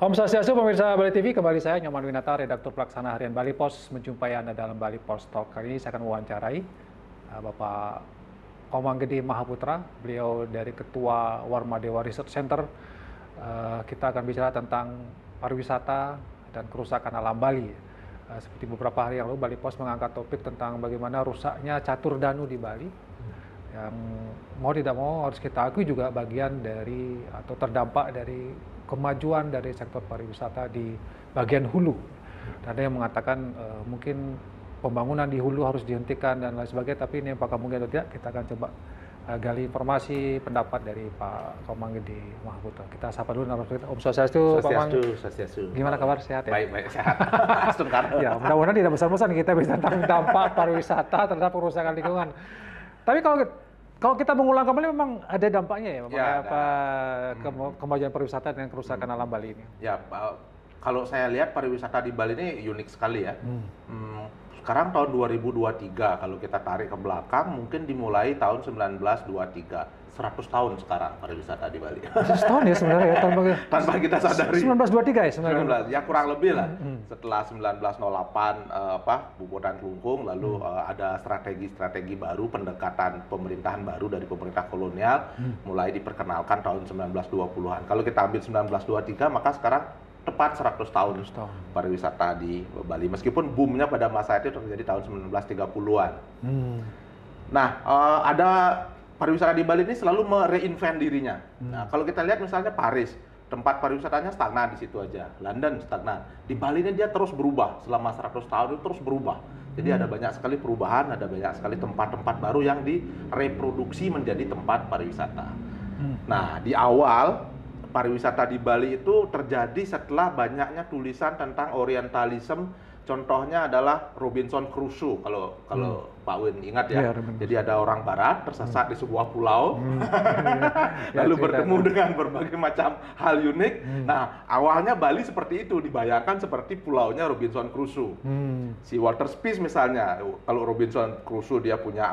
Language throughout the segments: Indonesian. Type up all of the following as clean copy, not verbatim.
Om Swastiastu, pemirsa Bali TV, kembali saya Nyoman Winata, redaktur pelaksana harian Bali Pos, menjumpai Anda dalam Bali Pos Talk. Kali ini saya akan mewawancarai Bapak Komang Gede Mahaputra, beliau dari Ketua Warma Dewa Research Center. Kita akan bicara tentang pariwisata dan kerusakan alam Bali. Seperti beberapa hari yang lalu, Bali Pos mengangkat topik tentang bagaimana rusaknya catur danu di Bali, yang mau tidak mau harus kita akui juga bagian dari atau terdampak dari kemajuan dari sektor pariwisata di bagian hulu. Ada yang mengatakan mungkin pembangunan di hulu harus dihentikan dan lain sebagainya, tapi ini apakah mungkin atau tidak, kita akan coba gali informasi pendapat dari Pak Komang Gede Mahaputra. Kita sapa dulu narasumber. Om Swastiastu, Pak Komang. Swastiastu. Gimana kabar? Sehat ya? Baik, sehat. Ya, mudah-mudahan tidak bosan-bosan kita bisa tentang dampak pariwisata terhadap kerusakan lingkungan. Tapi kalau kita mengulang kembali, memang ada dampaknya ya, kemajuan pariwisata dan kerusakan alam Bali ini. Ya, kalau saya lihat pariwisata di Bali ini unik sekali ya. Sekarang tahun 2023, kalau kita tarik ke belakang, mungkin dimulai tahun 1923. 100 tahun sekarang pariwisata di Bali. 100 tahun ya sebenarnya ya, tanpa kita sadari. 1923 ya sebenarnya. Ya kurang lebih lah. Setelah 1908 Bubutan Klungkung, lalu ada strategi-strategi baru, pendekatan pemerintahan baru dari pemerintah kolonial, mulai diperkenalkan tahun 1920-an. Kalau kita ambil 1923, maka sekarang tepat 100 tahun pariwisata di Bali. Meskipun boomnya pada masa itu terjadi tahun 1930-an. Nah, ada pariwisata di Bali ini selalu mereinvent dirinya. Nah, kalau kita lihat misalnya Paris, tempat pariwisatanya stagnan di situ aja. London stagnan. Di Bali ini dia terus berubah. Selama 100 tahun itu terus berubah. Jadi ada banyak sekali perubahan, ada banyak sekali tempat-tempat baru yang direproduksi menjadi tempat pariwisata. Nah, di awal pariwisata di Bali itu terjadi setelah banyaknya tulisan tentang orientalisme. Contohnya adalah Robinson Crusoe, kalau Pak Win ingat ya. Jadi ada orang barat tersesat di sebuah pulau, lalu bertemu dengan berbagai macam hal unik. Nah, awalnya Bali seperti itu, dibayangkan seperti pulaunya Robinson Crusoe. Si Walter Spies misalnya, kalau Robinson Crusoe dia punya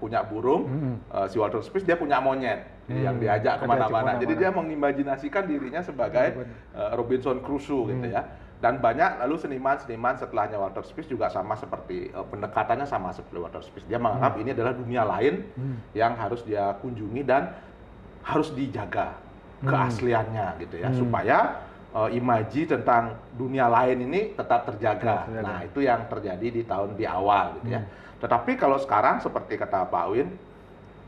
punya burung, si Walter Spies dia punya monyet yang diajak kemana-mana. Jadi dia mengimajinasikan dirinya sebagai Robinson Crusoe gitu ya. Dan banyak lalu seniman-seniman setelahnya Walter Spies juga sama seperti pendekatannya sama seperti Walter Spies. Dia menganggap ini adalah dunia lain yang harus dia kunjungi dan harus dijaga keasliannya gitu ya, supaya imaji tentang dunia lain ini tetap terjaga. Nah, itu yang terjadi di awal gitu ya. Tetapi kalau sekarang seperti kata Pak Win,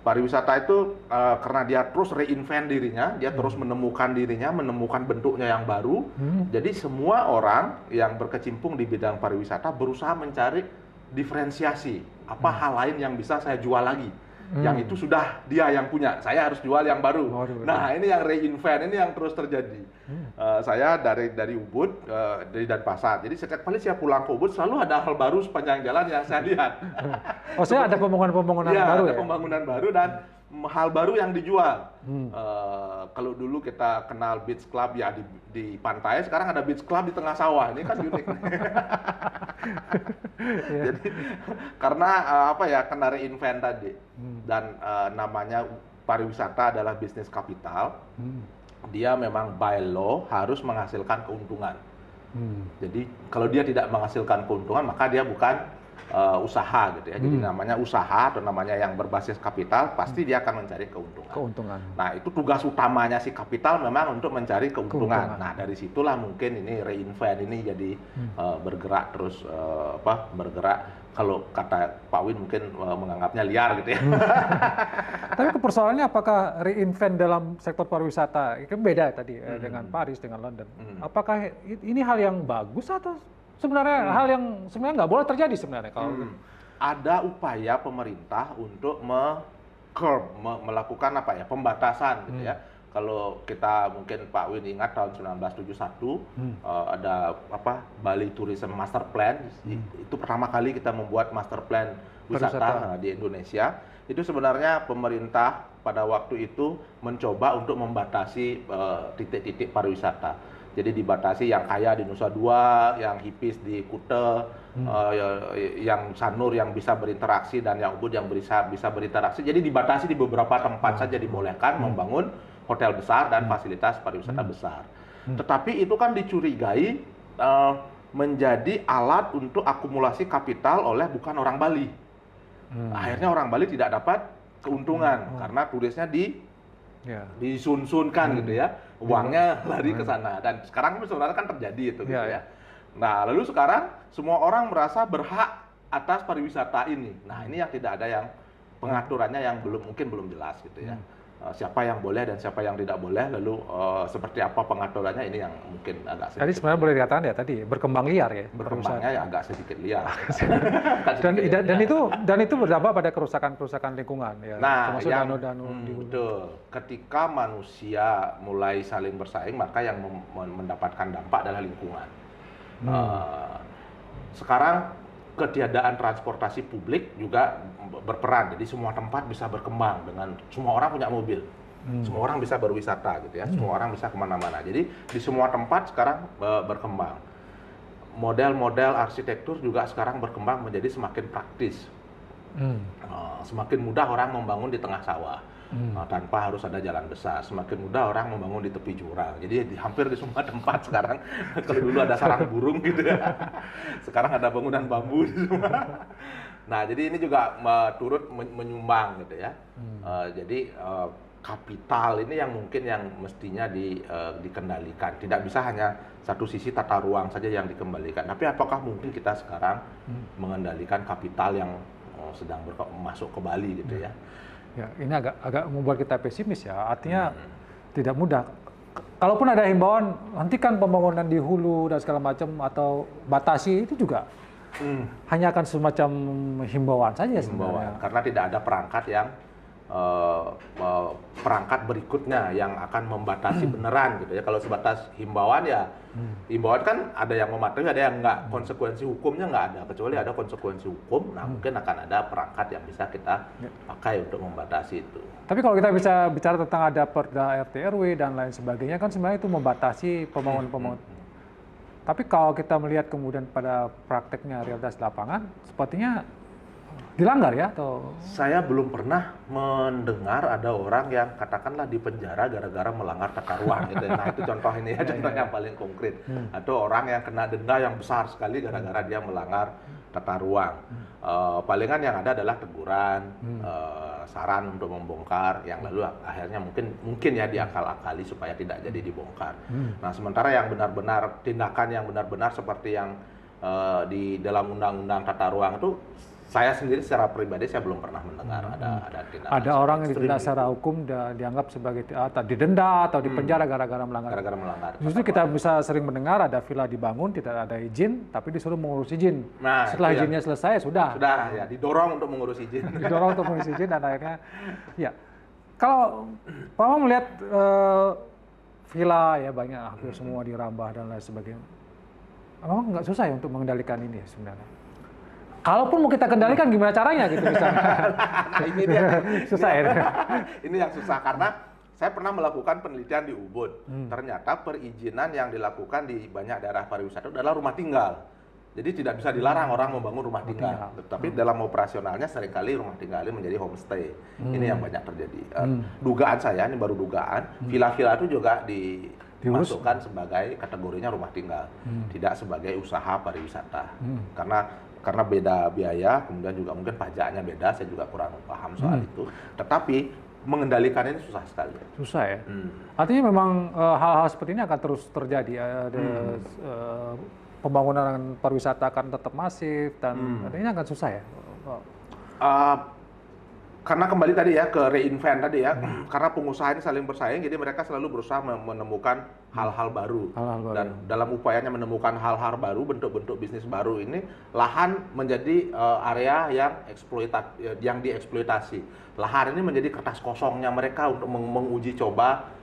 pariwisata itu karena dia terus reinvent dirinya, dia terus menemukan dirinya, menemukan bentuknya yang baru. Jadi semua orang yang berkecimpung di bidang pariwisata berusaha mencari diferensiasi. Apa hal lain yang bisa saya jual lagi? Yang itu sudah dia yang punya, saya harus jual yang baru. Nah, ini yang reinvent, ini yang terus terjadi. Saya dari Ubud, dari Denpasar. Jadi setiap kali saya pulang ke Ubud selalu ada hal baru sepanjang jalan yang saya lihat. Saya ada pembangunan baru ada pembangunan baru dan hal baru yang dijual. Kalau dulu kita kenal beach club ya di pantai, sekarang ada beach club di tengah sawah. Ini kan unik. Jadi karena kena reinvent tadi. Dan namanya pariwisata adalah bisnis kapital. Dia memang by law harus menghasilkan keuntungan. Jadi kalau dia tidak menghasilkan keuntungan, maka dia bukan usaha gitu ya. Jadi namanya usaha atau namanya yang berbasis kapital, pasti dia akan mencari keuntungan. Nah, itu tugas utamanya si kapital memang untuk mencari keuntungan. Nah, dari situlah mungkin ini reinvent ini jadi bergerak terus bergerak. Kalau kata Pak Win mungkin menganggapnya liar gitu ya. Tapi persoalannya apakah reinvent dalam sektor pariwisata itu beda tadi dengan Paris, dengan London. Apakah ini hal yang bagus atau sebenarnya hal yang sebenarnya nggak boleh terjadi sebenarnya kalau ada upaya pemerintah untuk melakukan pembatasan gitu ya. Kalau kita mungkin Pak Win ingat tahun 1971 ada Bali Tourism Master Plan. Itu pertama kali kita membuat master plan wisata di Indonesia. Itu sebenarnya pemerintah pada waktu itu mencoba untuk membatasi titik-titik pariwisata. Jadi dibatasi yang kaya di Nusa Dua, yang hipis di Kuta, yang Sanur yang bisa berinteraksi dan yang Ubud yang bisa berinteraksi. Jadi dibatasi di beberapa tempat saja dibolehkan membangun hotel besar dan fasilitas pariwisata besar. Tetapi itu kan dicurigai menjadi alat untuk akumulasi kapital oleh bukan orang Bali. Akhirnya orang Bali tidak dapat keuntungan karena turisnya disun-sunkan gitu ya, uangnya lari ke sana. Dan sekarang sebenarnya kan terjadi itu gitu ya. Nah, lalu sekarang semua orang merasa berhak atas pariwisata ini. Nah, ini yang tidak ada yang pengaturannya yang mungkin belum jelas gitu ya. Siapa yang boleh dan siapa yang tidak boleh, lalu seperti apa pengaturannya, ini yang mungkin agak sedikit. Tadi sebenarnya boleh dikatakan ya tadi berkembang liar ya. Berkembangnya ya agak sedikit liar. dan itu berdampak pada kerusakan lingkungan ya. Nah, termasuk yang danau betul. Ketika manusia mulai saling bersaing, maka yang mendapatkan dampak adalah lingkungan. Sekarang ketiadaan transportasi publik juga berperan, jadi semua tempat bisa berkembang dengan semua orang punya mobil, semua orang bisa berwisata gitu ya, semua orang bisa kemana-mana. Jadi di semua tempat sekarang berkembang. Model-model arsitektur juga sekarang berkembang menjadi semakin praktis, semakin mudah orang membangun di tengah sawah. Tanpa harus ada jalan besar, semakin mudah orang membangun di tepi jurang. Jadi hampir di semua tempat sekarang, kalau dulu ada sarang burung gitu ya, sekarang ada bangunan bambu di semua. Nah, jadi ini juga turut menyumbang gitu ya. Jadi kapital ini yang mungkin yang mestinya dikendalikan. Tidak bisa hanya satu sisi tata ruang saja yang dikembalikan. Tapi apakah mungkin kita sekarang mengendalikan kapital yang sedang masuk ke Bali gitu ya? Ya, ini agak membuat kita pesimis ya. Artinya tidak mudah. Kalaupun ada himbauan, hentikan pembangunan di hulu dan segala macam atau batasi, itu juga hanya akan semacam himbauan saja sebenarnya. Karena tidak ada perangkat yang perangkat berikutnya yang akan membatasi beneran gitu ya. Kalau sebatas himbauan ya, himbauan kan ada yang mematuhi, ada yang enggak. Konsekuensi hukumnya nggak ada, kecuali ada konsekuensi hukum. Nah, mungkin akan ada perangkat yang bisa kita pakai untuk membatasi itu. Tapi kalau kita bisa bicara tentang ada Perda RT RW dan lain sebagainya, kan sebenarnya itu membatasi pembangunan. Tapi kalau kita melihat kemudian pada prakteknya realitas lapangan, sepertinya dilanggar ya atau? Saya belum pernah mendengar ada orang yang katakanlah di penjara gara-gara melanggar tata ruang gitu. Nah, itu contoh ini ya, contohnya paling konkret. Atau orang yang kena denda yang besar sekali gara-gara dia melanggar tata ruang. Palingan yang ada adalah teguran, saran untuk membongkar, yang lalu akhirnya mungkin ya diakal-akali supaya tidak jadi dibongkar. Nah, sementara yang benar-benar tindakan yang benar-benar seperti yang di dalam undang-undang tata ruang itu, saya sendiri secara pribadi saya belum pernah mendengar ada tindakan. Ada orang yang didenda secara hukum dianggap sebagai didenda atau dipenjara gara-gara melanggar. Justru kita bisa sering mendengar ada villa dibangun tidak ada izin, tapi disuruh mengurus izin. Nah, setelah izinnya selesai sudah ya didorong untuk mengurus izin. Didorong untuk mengurus izin dan akhirnya ya. Kalau Pak Mam melihat villa ya banyak hampir semua dirambah dan lain sebagainya. Memang nggak susah ya untuk mengendalikan ini ya sebenarnya. Kalaupun mau kita kendalikan gimana caranya gitu misalnya. Nah, ini dia. Susah ya. Ini yang susah karena saya pernah melakukan penelitian di Ubud. Ternyata perizinan yang dilakukan di banyak daerah pariwisata adalah rumah tinggal. Jadi tidak bisa dilarang orang membangun rumah tinggal. Tapi dalam operasionalnya seringkali rumah tinggal ini menjadi homestay. Ini yang banyak terjadi. Dugaan saya, ini baru dugaan, villa-villa itu juga dimasukkan sebagai kategorinya rumah tinggal. Tidak sebagai usaha pariwisata. Karena beda biaya, kemudian juga mungkin pajaknya beda, saya juga kurang paham soal itu. Tetapi mengendalikan ini susah sekali. Susah ya? Artinya memang hal-hal seperti ini akan terus terjadi. Pembangunan pariwisata akan tetap masif dan ini akan susah ya? Karena kembali tadi ya ke reinvent tadi ya, karena pengusaha ini saling bersaing, jadi mereka selalu berusaha menemukan hal-hal baru. Dan dalam upayanya menemukan hal-hal baru, bentuk-bentuk bisnis baru ini, lahan menjadi area yang dieksploitasi. Lahan ini menjadi kertas kosongnya mereka untuk menguji coba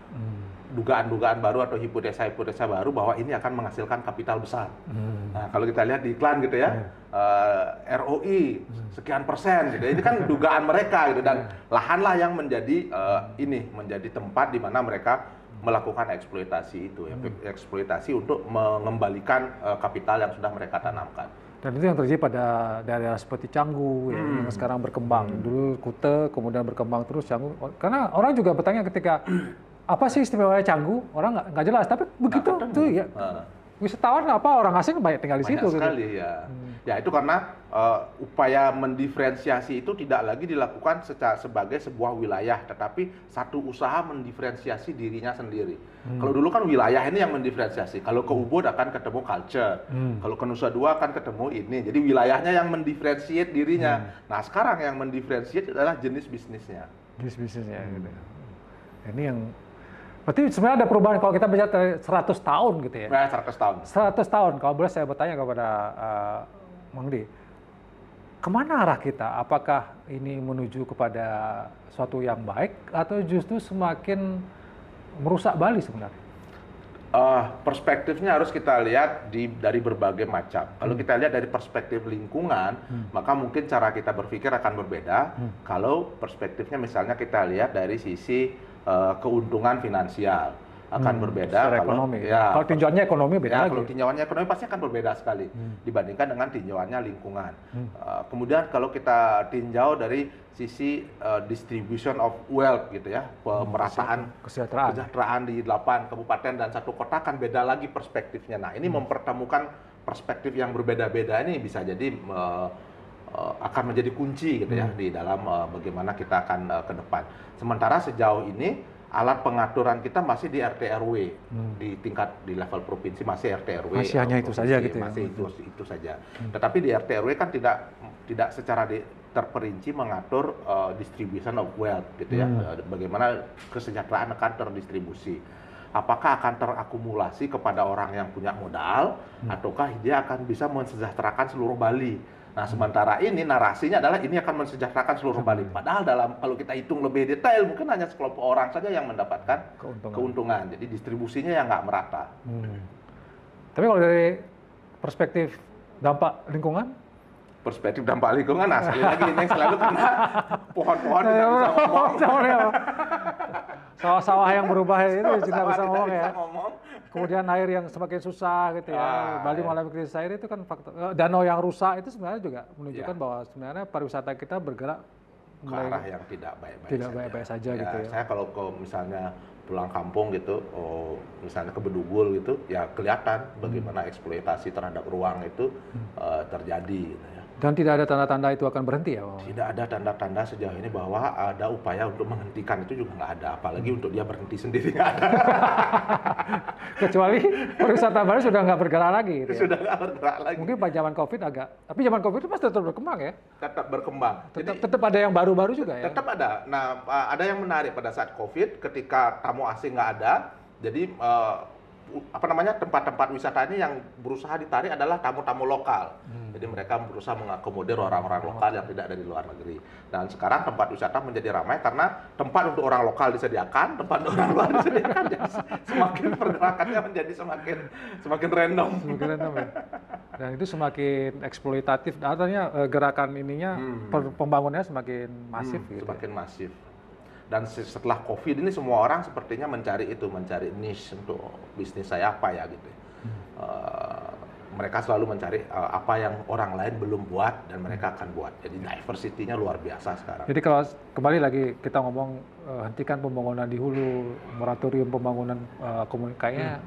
dugaan-dugaan baru atau hipotesa-hipotesa baru bahwa ini akan menghasilkan kapital besar. Nah, kalau kita lihat di iklan gitu ya, ROI sekian persen gitu. Ini kan dugaan mereka gitu, dan lahanlah yang menjadi menjadi tempat di mana mereka melakukan eksploitasi itu, eksploitasi untuk mengembalikan kapital yang sudah mereka tanamkan. Dan itu yang terjadi pada daerah seperti Canggu yang sekarang berkembang. Dulu Kuta, kemudian berkembang terus Canggu. Karena orang juga bertanya ketika apa sih istimewanya Canggu? Orang nggak jelas, tapi begitu tuh ya. Wisatawan apa orang asing banyak tinggal di situ. Banyak sekali gitu. Ya. Ya itu karena upaya mendiferensiasi itu tidak lagi dilakukan sebagai sebuah wilayah, tetapi satu usaha mendiferensiasi dirinya sendiri. Kalau dulu kan wilayah ini yang mendiferensiasi. Kalau ke Ubud akan ketemu culture, kalau ke Nusa Dua akan ketemu ini. Jadi wilayahnya yang mendiferensiate dirinya. Nah sekarang yang mendiferensiate adalah jenis bisnisnya. Jenis bisnisnya. Gitu. Ini yang berarti sebenarnya ada perubahan kalau kita bicara 100 tahun gitu ya? Nah, 100 tahun. 100 tahun. Kalau boleh saya bertanya kepada Mang Di, kemana arah kita? Apakah ini menuju kepada suatu yang baik atau justru semakin merusak Bali sebenarnya? Perspektifnya harus kita lihat dari berbagai macam. Kalau kita lihat dari perspektif lingkungan, maka mungkin cara kita berpikir akan berbeda. Kalau perspektifnya misalnya kita lihat dari sisi keuntungan finansial akan berbeda. Secara kalau ekonomi. Ya, kalau tinjauannya ekonomi beda lagi. Kalau tinjauannya ekonomi pasti akan berbeda sekali dibandingkan dengan tinjauannya lingkungan. Kemudian kalau kita tinjau dari sisi distribution of wealth gitu ya, pemerataan kesejahteraan di 8 kabupaten dan 1 kota kan beda lagi perspektifnya. Nah, ini mempertemukan perspektif yang berbeda-beda ini bisa jadi akan menjadi kunci gitu ya di dalam bagaimana kita akan ke depan. Sementara sejauh ini alat pengaturan kita masih di RT RW di level provinsi masih RT RW. Masih hanya itu saja gitu ya. Masih itu saja. Tetapi di RT RW kan tidak secara terperinci mengatur distribution of wealth gitu ya. Bagaimana kesejahteraan akan terdistribusi. Apakah akan terakumulasi kepada orang yang punya modal ataukah dia akan bisa mensejahterakan seluruh Bali. Nah, sementara ini narasinya adalah ini akan mensejahterakan seluruh Bali. Padahal kalau kita hitung lebih detail, mungkin hanya sekelompok orang saja yang mendapatkan keuntungan. Jadi distribusinya yang nggak merata. Tapi kalau dari perspektif dampak lingkungan? Perspektif dampak lingkungan, nah sekali lagi ini selalu kena pohon-pohon tidak bisa ngomong. Sawah-sawah yang berubah itu tidak bisa ngomong ya. Ngomong. Kemudian air yang semakin susah gitu ya. Bali mengalami krisis air itu kan faktor. Danau yang rusak itu sebenarnya juga menunjukkan bahwa sebenarnya pariwisata kita bergerak ke arah yang tidak baik-baik tidak baik-baik saja gitu ya. Saya kalau misalnya pulang kampung gitu, misalnya ke Bedugul gitu, ya kelihatan bagaimana eksploitasi terhadap ruang itu terjadi gitu ya. Dan tidak ada tanda-tanda itu akan berhenti ya? Tidak ada tanda-tanda sejauh ini bahwa ada upaya untuk menghentikan, itu juga nggak ada. Apalagi untuk dia berhenti sendiri nggak ada. Kecuali pariwisata Bali sudah nggak bergerak lagi. Gitu ya? Sudah nggak bergerak lagi. Mungkin pada zaman COVID agak, tapi zaman COVID itu pasti tetap berkembang ya? Tetap berkembang. Tetap ada yang baru-baru juga ya? Tetap ada. Nah, ada yang menarik pada saat COVID, ketika tamu asing nggak ada, jadi tempat-tempat wisata ini yang berusaha ditarik adalah tamu-tamu lokal. Jadi mereka berusaha mengakomodir orang-orang lokal yang tidak dari luar negeri. Dan sekarang tempat wisata menjadi ramai karena tempat untuk orang lokal disediakan, tempat untuk orang luar disediakan. Jadi semakin pergerakannya menjadi semakin random. Semakin random ya. Dan itu semakin eksploitatif. Artinya gerakan ininya pembangunannya semakin masif. Gitu semakin masif. Dan setelah COVID ini semua orang sepertinya mencari niche untuk bisnis saya apa ya gitu. Mereka selalu mencari apa yang orang lain belum buat dan mereka akan buat. Jadi diversity-nya luar biasa sekarang. Jadi kalau kembali lagi kita ngomong hentikan pembangunan di hulu, moratorium pembangunan kayaknya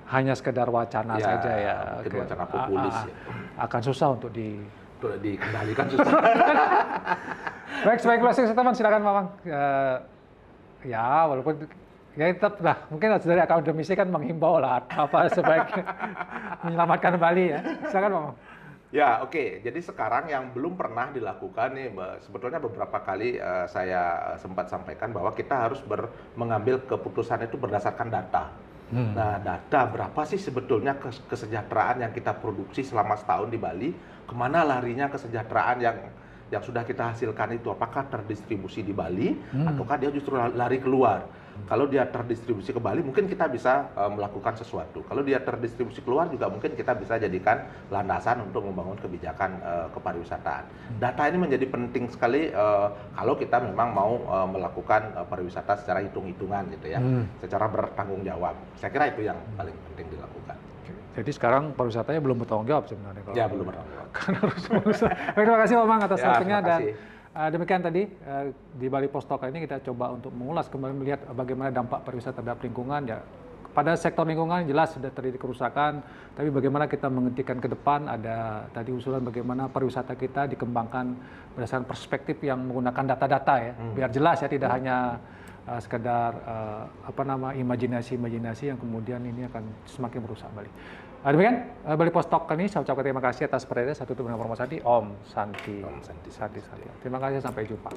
hanya sekedar wacana saja ya. Wacana populis ya. Akan susah untuk dikendalikan susah. Baik, sebagai closing statement silakan Mamang. Ya, walaupun ya tetap lah, mungkin dari akademisi kan menghimbau lah apa sebaiknya menyelamatkan Bali ya. Silakan Mamang. Ya, oke. Jadi sekarang yang belum pernah dilakukan nih, sebetulnya beberapa kali saya sempat sampaikan bahwa kita harus mengambil keputusan itu berdasarkan data. Nah, data berapa sih sebetulnya kesejahteraan yang kita produksi selama setahun di Bali? Kemana larinya kesejahteraan yang sudah kita hasilkan itu? Apakah terdistribusi di Bali ataukah dia justru lari keluar? Kalau dia terdistribusi ke Bali, mungkin kita bisa melakukan sesuatu. Kalau dia terdistribusi keluar juga mungkin kita bisa jadikan landasan untuk membangun kebijakan kepariwisataan. Data ini menjadi penting sekali kalau kita memang mau melakukan pariwisata secara hitung-hitungan gitu ya, secara bertanggung jawab. Saya kira itu yang paling penting dilakukan. Jadi sekarang pariwisatanya belum bertanggung jawab sebenarnya. Ya, belum bertanggung jawab. Kan harus. Terima kasih Mamang atas waktunya dan Demikian tadi di Bali Post Talk ini kita coba untuk mengulas kembali melihat bagaimana dampak pariwisata terhadap lingkungan ya. Pada sektor lingkungan jelas sudah terjadi kerusakan, tapi bagaimana kita menghentikan ke depan, ada tadi usulan bagaimana pariwisata kita dikembangkan berdasarkan perspektif yang menggunakan data-data ya, biar jelas ya, tidak hanya sekedar imajinasi yang kemudian ini akan semakin merusak Bali. Demikian Bali Post Talk ini, saya ucapkan terima kasih atas perhatiannya. Saya tutup dengan informasi Om Santi. Terima kasih, sampai jumpa.